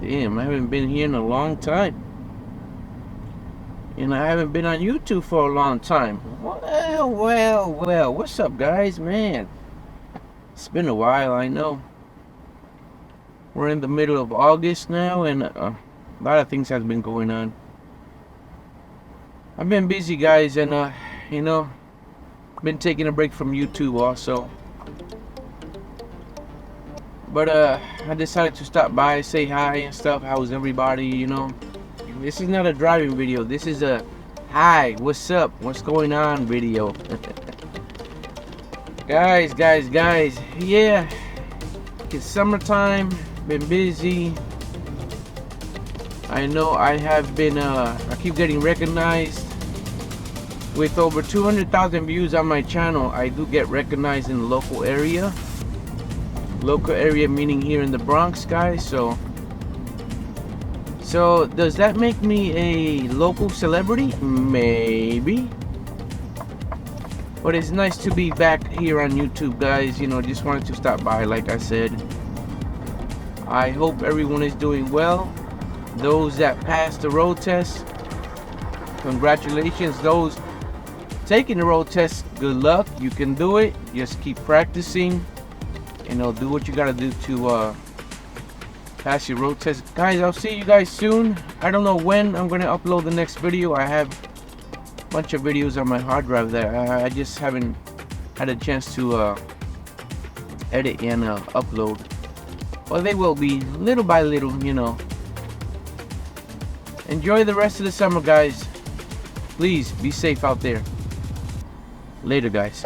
Damn, I haven't been here in a long time. And I haven't been on YouTube for a long time. Well, what's up, guys? Man, it's been a while, I know. We're in the middle of August now, and a lot of things have been going on. I've been busy, guys, and you know, been taking a break from YouTube also. But I decided to stop by, say hi and stuff. How's everybody, you know? This is not a driving video. This is a hi, what's up, what's going on video. guys, yeah, it's summertime, been busy. I know I have been, I keep getting recognized. With over 200,000 views on my channel, I do get recognized in the local area. Local area meaning here in the Bronx, guys. So does that make me a local celebrity? Maybe. But it's nice to be back here on YouTube, guys. You know, just wanted to stop by, like I said. I hope everyone is doing well. Those that passed the road test, congratulations. Those taking the road test, good luck. You can do it. Just keep practicing. You know, do what you gotta do to pass your road test. Guys, I'll see you guys soon. I don't know when I'm gonna upload the next video. I have a bunch of videos on my hard drive there. I just haven't had a chance to edit and upload. Well, they will be little by little, you know. Enjoy the rest of the summer, guys. Please be safe out there. Later, guys.